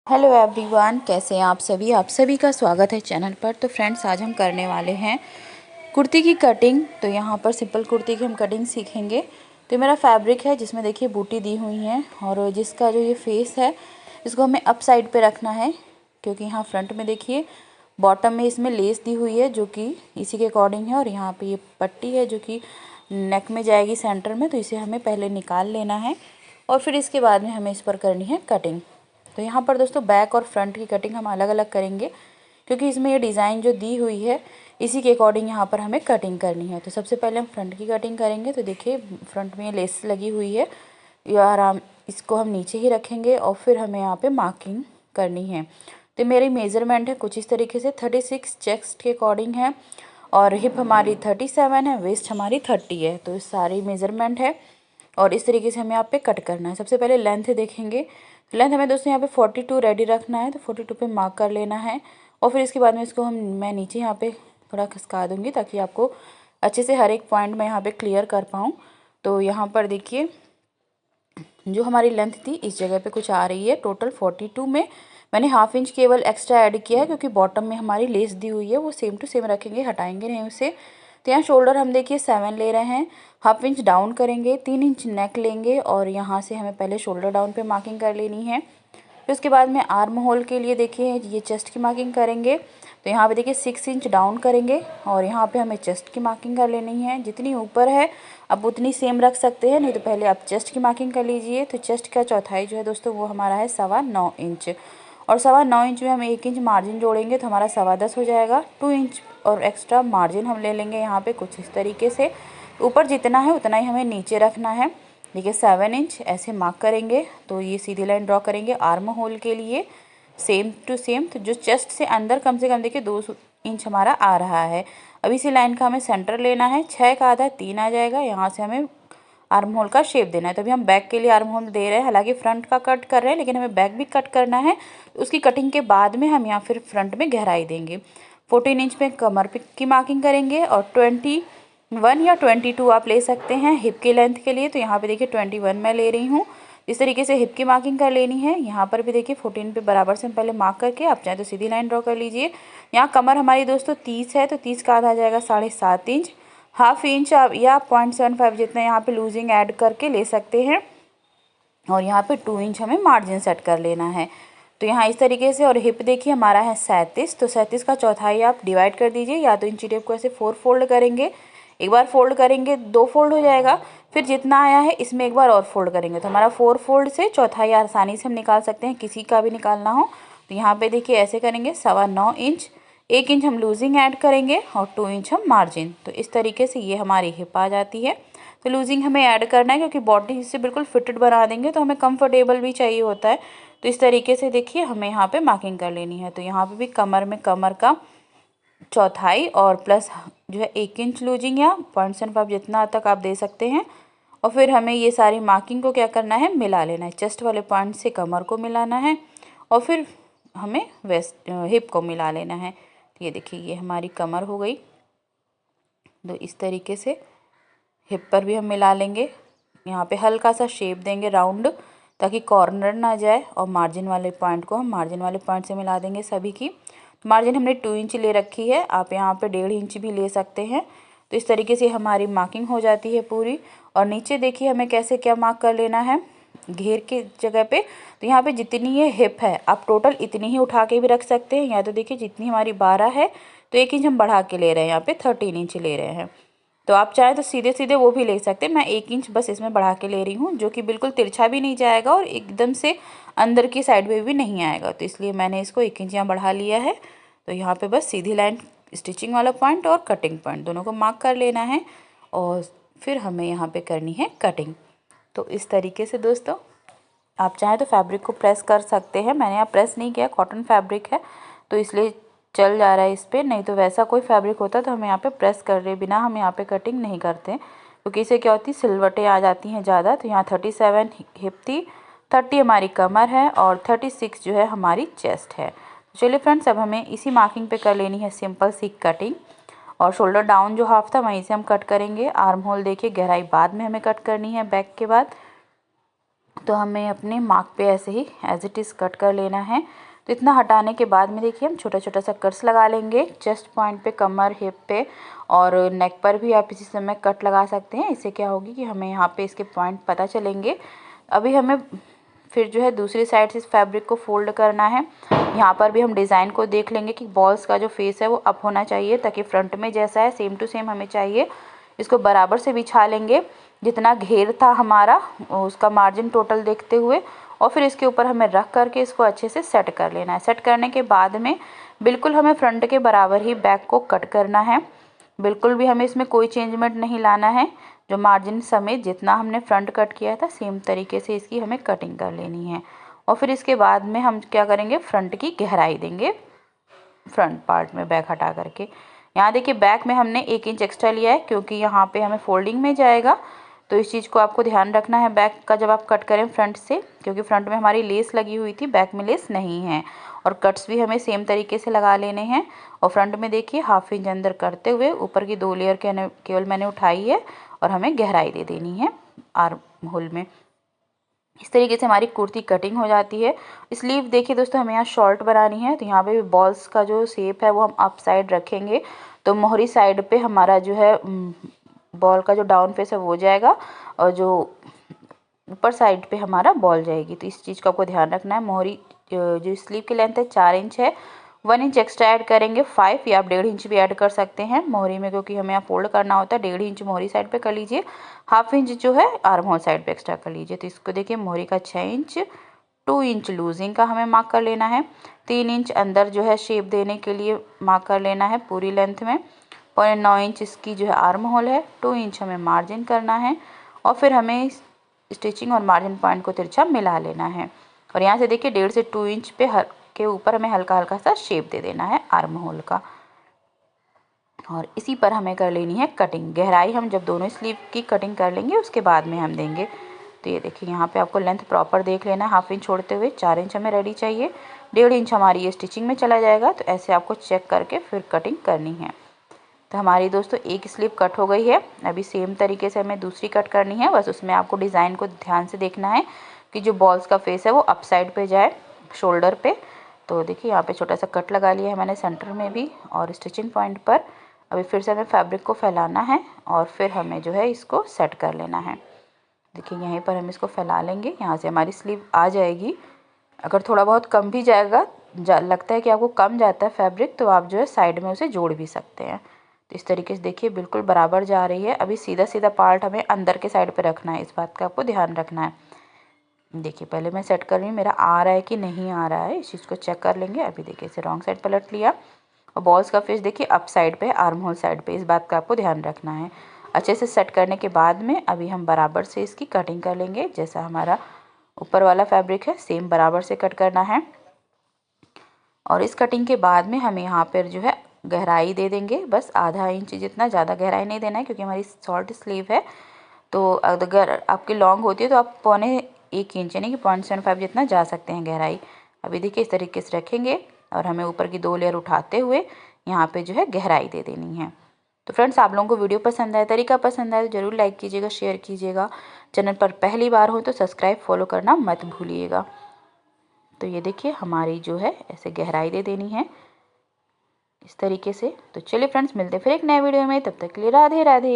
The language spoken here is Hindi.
हेलो एवरीवन, कैसे हैं आप सभी का स्वागत है चैनल पर। तो फ्रेंड्स, आज हम करने वाले हैं कुर्ती की कटिंग। तो यहाँ पर सिंपल कुर्ती की हम कटिंग सीखेंगे। तो मेरा फैब्रिक है जिसमें देखिए बूटी दी हुई है, और जिसका जो ये फेस है इसको हमें अप साइड पे रखना है, क्योंकि यहाँ फ्रंट में देखिए बॉटम में इसमें लेस दी हुई है जो कि इसी के अकॉर्डिंग है, और यहाँ पर ये पट्टी है जो कि नेक में जाएगी सेंटर में। तो इसे हमें पहले निकाल लेना है और फिर इसके बाद में हमें इस पर करनी है कटिंग। तो यहाँ पर दोस्तों बैक और फ्रंट की कटिंग हम अलग अलग करेंगे, क्योंकि इसमें ये डिज़ाइन जो दी हुई है इसी के अकॉर्डिंग यहाँ पर हमें कटिंग करनी है। तो सबसे पहले हम फ्रंट की कटिंग करेंगे। तो देखिए फ्रंट में ये लेस लगी हुई है, या आराम इसको हम नीचे ही रखेंगे और फिर हमें यहाँ पे मार्किंग करनी है। तो मेरी मेज़रमेंट है कुछ इस तरीके से 36 चेस्ट के अकॉर्डिंग है, और हिप हमारी 37 है, वेस्ट हमारी 30 है। तो सारी मेज़रमेंट है और इस तरीके से हमें यहाँ पे कट करना है। सबसे पहले लेंथ देखेंगे। लेंथ हमें दोस्तों यहाँ पे 42 रेडी रखना है, तो 42 पे मार्क कर लेना है। और फिर इसके बाद में इसको मैं नीचे यहाँ पे थोड़ा खिसका दूँगी, ताकि आपको अच्छे से हर एक पॉइंट मैं यहाँ पे क्लियर कर पाऊँ। तो यहाँ पर देखिए जो हमारी लेंथ थी इस जगह पे कुछ आ रही है। टोटल 42 में मैंने हाफ इंच केवल एक्स्ट्रा ऐड किया है, क्योंकि बॉटम में हमारी लेस दी हुई है, वो सेम टू सेम रखेंगे, हटाएंगे नहीं उसे। तो यहाँ शोल्डर हम देखिए 7 ले रहे हैं, हाफ इंच डाउन करेंगे, 3 इंच नेक लेंगे, और यहाँ से हमें पहले शोल्डर डाउन पे मार्किंग कर लेनी है। फिर उसके बाद में आर्म होल के लिए देखिए ये चेस्ट की मार्किंग करेंगे। तो यहाँ पे देखिए 6 इंच डाउन करेंगे, और यहाँ पे हमें चेस्ट की मार्किंग कर लेनी है। जितनी ऊपर है आप उतनी सेम रख सकते हैं, नहीं तो पहले आप चेस्ट की मार्किंग कर लीजिए। तो चेस्ट का चौथाई जो है दोस्तों वो हमारा है 9.25 इंच, और 9.25 इंच में हम 1 इंच मार्जिन जोड़ेंगे तो हमारा 10.25 हो जाएगा। 2 इंच और एक्स्ट्रा मार्जिन हम ले लेंगे यहाँ पे कुछ इस तरीके से। ऊपर जितना है उतना ही हमें नीचे रखना है। देखिए 7 इंच ऐसे मार्क करेंगे, तो ये सीधी लाइन ड्रॉ करेंगे आर्म होल के लिए सेम टू सेम। तो जो चेस्ट से अंदर कम से कम देखिए 2 इंच हमारा आ रहा है। अब इसी लाइन का हमें सेंटर लेना है, 6 का आधा 3 आ जाएगा। यहाँ से हमें आर्म होल का शेप देना है। तो अभी हम बैक के लिए आर्म होल दे रहे हैं, हालांकि फ्रंट का कट कर रहे हैं, लेकिन हमें बैक भी कट करना है। उसकी कटिंग के बाद में हम यहाँ फिर फ्रंट में गहराई देंगे। 14 इंच में कमर पे की मार्किंग करेंगे, और 21 या 22 आप ले सकते हैं हिप की लेंथ के लिए। तो यहाँ पे देखिए 21 मैं ले रही हूँ। इस तरीके से हिप की मार्किंग कर लेनी है। यहाँ पर भी देखिए 14 पे बराबर से हम पहले मार्क करके आप चाहे तो सीधी लाइन ड्रॉ कर लीजिए। यहाँ कमर हमारी दोस्तों 30 है, तो 30 का आधा आ जाएगा 7.5 इंच। हाफ इंच आप या 0.75 जितना यहाँ पे लूजिंग ऐड करके ले सकते हैं, और यहाँ पे 2 इंच हमें मार्जिन सेट कर लेना है। तो यहाँ इस तरीके से। और हिप देखिए हमारा है 37, तो 37 का चौथाई आप डिवाइड कर दीजिए, या तो इंची टेप को ऐसे 4 फोल्ड करेंगे, एक बार फोल्ड करेंगे 2 फोल्ड हो जाएगा, फिर जितना आया है इसमें एक बार और फोल्ड करेंगे, तो हमारा 4 फोल्ड से चौथाई आसानी से हम निकाल सकते हैं, किसी का भी निकालना हो। तो यहाँ पे देखिए ऐसे करेंगे 9.25 इंच, 1 इंच हम लूजिंग ऐड करेंगे, और 2 इंच हम मार्जिन। तो इस तरीके से ये हमारी हिप आ जाती है। तो लूजिंग हमें ऐड करना है, क्योंकि बॉडी से बिल्कुल फिटेड बना देंगे तो हमें कंफर्टेबल भी चाहिए होता है। तो इस तरीके से देखिए हमें यहाँ पे मार्किंग कर लेनी है। तो यहाँ पे भी कमर में कमर का चौथाई और प्लस जो है 1 इंच लूजिंग, या 0.75 जितना तक आप दे सकते हैं। और फिर हमें ये सारी मार्किंग को क्या करना है, मिला लेना है। चेस्ट वाले पॉइंट से कमर को मिलाना है, और फिर हमें वेस्ट हिप को मिला लेना है। तो ये देखिए ये हमारी कमर हो गई। तो इस तरीके से हिप पर भी हम मिला लेंगे। यहाँ पे हल्का सा शेप देंगे राउंड, ताकि कॉर्नर ना जाए, और मार्जिन वाले पॉइंट को हम मार्जिन वाले पॉइंट से मिला देंगे सभी की। मार्जिन हमने 2 इंच ले रखी है, आप यहाँ पे 1.5 इंच भी ले सकते हैं। तो इस तरीके से हमारी मार्किंग हो जाती है पूरी। और नीचे देखिए हमें कैसे क्या मार्क कर लेना है घेर की जगह पे। तो यहाँ पे जितनी ये हिप है आप टोटल इतनी ही उठा के भी रख सकते हैं। या तो देखिए जितनी हमारी 12 है, तो 1 इंच हम बढ़ा के ले रहे हैं, यहाँ पे 13 इंच ले रहे हैं। तो आप चाहें तो सीधे सीधे वो भी ले सकते हैं। मैं 1 इंच बस इसमें बढ़ा के ले रही हूँ, जो कि बिल्कुल तिरछा भी नहीं जाएगा और एकदम से अंदर की साइड में भी नहीं आएगा। तो इसलिए मैंने इसको 1 इंच यहाँ बढ़ा लिया है। तो यहाँ पे बस सीधी लाइन स्टिचिंग वाला पॉइंट और कटिंग पॉइंट दोनों को मार्क कर लेना है, और फिर हमें यहाँ पे करनी है कटिंग। तो इस तरीके से दोस्तों आप चाहें तो फैब्रिक को प्रेस कर सकते हैं। मैंने यहाँ प्रेस नहीं किया, कॉटन फैब्रिक है तो इसलिए चल जा रहा है इस पर। नहीं तो वैसा कोई फैब्रिक होता तो हम यहाँ पे प्रेस कर रहे बिना हम यहाँ पे कटिंग नहीं करते, क्योंकि इससे क्या होती है सिलवटें आ जाती हैं ज़्यादा। तो यहाँ 37 हिप थी, 30 हमारी कमर है, और 36 जो है हमारी चेस्ट है। चलिए फ्रेंड्स, अब हमें इसी मार्किंग पे कर लेनी है सिंपल सी कटिंग। और शोल्डर डाउन जो हाफ था वहीं से हम कट करेंगे। आर्म होल देखिए गहराई बाद में हमें कट करनी है बैक के बाद। तो हमें अपने मार्क पे ऐसे ही एज इट इज़ कट कर लेना है। तो इतना हटाने के बाद में देखिए हम छोटा छोटा सा कट्स लगा लेंगे चेस्ट पॉइंट पे, कमर, हिप पे और नेक पर भी आप इसी समय कट लगा सकते हैं। इससे क्या होगी कि हमें यहाँ पे इसके पॉइंट पता चलेंगे। अभी हमें फिर जो है दूसरी साइड से इस फैब्रिक को फोल्ड करना है। यहाँ पर भी हम डिज़ाइन को देख लेंगे कि बॉल्स का जो फेस है वो अप होना चाहिए, ताकि फ्रंट में जैसा है सेम टू सेम हमें चाहिए। इसको बराबर से बिछा लेंगे, जितना घेर था हमारा उसका मार्जिन टोटल देखते हुए, और फिर इसके ऊपर हमें रख करके इसको अच्छे से सेट कर लेना है। सेट करने के बाद में बिल्कुल हमें फ्रंट के बराबर ही बैक को कट करना है। बिल्कुल भी हमें इसमें कोई चेंजमेंट नहीं लाना है। जो मार्जिन समेत जितना हमने फ्रंट कट किया था सेम तरीके से इसकी हमें कटिंग कर लेनी है। और फिर इसके बाद में हम क्या करेंगे, फ्रंट की गहराई देंगे फ्रंट पार्ट में बैक हटा करके। यहाँ देखिए बैक में हमने 1 इंच एक्स्ट्रा लिया है, क्योंकि यहाँ पे हमें फोल्डिंग में जाएगा। तो इस चीज़ को आपको ध्यान रखना है बैक का जब आप कट करें फ्रंट से, क्योंकि फ्रंट में हमारी लेस लगी हुई थी, बैक में लेस नहीं है। और कट्स भी हमें सेम तरीके से लगा लेने हैं। और फ्रंट में देखिए 1/2 इंच अंदर करते हुए ऊपर की 2 लेयर केवल मैंने उठाई है और हमें गहराई दे देनी है आर्म होल में। इस तरीके से हमारी कुर्ती कटिंग हो जाती है। स्लीव देखिए दोस्तों, हमें यहाँ शॉर्ट बनानी है, तो यहाँ पे भी बॉल्स का जो शेप है वो हम अप साइड रखेंगे। तो मोहरी साइड पे हमारा जो है बॉल का जो डाउन फेस है वो जाएगा, और जो ऊपर साइड पे हमारा बॉल जाएगी। तो इस चीज़ का आपको ध्यान रखना है। मोहरी जो स्लीव की लेंथ है 4 इंच है, 1 इंच एक्स्ट्रा ऐड करेंगे 5, या आप 1.5 इंच भी ऐड कर सकते हैं मोहरी में, क्योंकि हमें यहाँ फोल्ड करना होता है। 1.5 इंच मोहरी साइड पे कर लीजिए, 1/2 इंच जो है आर्म होल साइड पे एक्स्ट्रा कर लीजिए। तो इसको देखिए मोहरी का 6 इंच, 2 इंच लूजिंग का हमें मार्क कर लेना है, 3 इंच अंदर जो है शेप देने के लिए मार्क कर लेना है पूरी लेंथ में, 0.9 इंच इसकी जो है आर्म होल है, 2 इंच हमें मार्जिन करना है। और फिर हमें स्टिचिंग और मार्जिन पॉइंट को तिरछा मिला लेना है। और यहाँ से देखिए 1.5 से 2 इंच पे के ऊपर हमें हल्का हल्का सा शेप दे देना है आर्म होल का। और इसी पर हमें कर लेनी है कटिंग। गहराई हम जब दोनों स्लीव की कटिंग कर लेंगे उसके बाद में हम देंगे। तो ये देखिए यहाँ पे आपको लेंथ प्रॉपर देख लेना है, 1/2 इंच छोड़ते हुए 4 इंच हमें रेडी चाहिए, 1.5 इंच हमारी ये स्टिचिंग में चला जाएगा। तो ऐसे आपको चेक करके फिर कटिंग करनी है। तो हमारी दोस्तों एक स्लीव कट हो गई है। अभी सेम तरीके से हमें दूसरी कट करनी है, बस उसमें आपको डिज़ाइन को ध्यान से देखना है कि जो बॉल्स का फेस है वो अप साइड पे जाए शोल्डर पे। तो देखिए यहाँ पे छोटा सा कट लगा लिया है मैंने सेंटर में भी और स्टिचिंग पॉइंट पर। अभी फिर से हमें फैब्रिक को फैलाना है और फिर हमें जो है इसको सेट कर लेना है। देखिए यहीं पर हम इसको फैला लेंगे, यहाँ से हमारी स्लीव आ जाएगी। अगर थोड़ा बहुत कम भी जाएगा, लगता है कि आपको कम जाता है फैब्रिक, तो आप जो है साइड में उसे जोड़ भी सकते हैं। तो इस तरीके से देखिए बिल्कुल बराबर जा रही है। अभी सीधा सीधा पार्ट हमें अंदर के साइड पे रखना है, इस बात का आपको ध्यान रखना है। देखिए पहले मैं सेट कर रही हूँ, मेरा आ रहा है कि नहीं आ रहा है, इस चीज़ को चेक कर लेंगे। अभी देखिए इसे रॉन्ग साइड पलट लिया और बॉल्स का फेस देखिए अप साइड पे, आर्म होल साइड पे, इस बात का आपको ध्यान रखना है। अच्छे से सेट करने के बाद में अभी हम बराबर से इसकी कटिंग कर लेंगे। जैसा हमारा ऊपर वाला फैब्रिक है सेम बराबर से कट करना है। और इस कटिंग के बाद में हम यहाँ पर जो है गहराई दे देंगे, बस आधा इंच जितना, ज़्यादा गहराई नहीं देना है क्योंकि हमारी शॉर्ट स्लीव है। तो अगर आपकी लॉन्ग होती है तो आप 1.25 इंच यानी कि 0.75 जितना जा सकते हैं गहराई। अभी देखिए इस तरीके से रखेंगे और हमें ऊपर की 2 लेयर उठाते हुए यहाँ पे जो है गहराई दे देनी है। तो फ्रेंड्स आप लोगों को वीडियो पसंद आया, तरीका पसंद आया तो ज़रूर लाइक कीजिएगा, शेयर कीजिएगा। चैनल पर पहली बार हो तो सब्सक्राइब फॉलो करना मत भूलिएगा। तो ये देखिए हमारी जो है ऐसे गहराई दे देनी है इस तरीके से। तो चलिए फ्रेंड्स मिलते फिर एक नए वीडियो में, तब तक के लिए राधे राधे।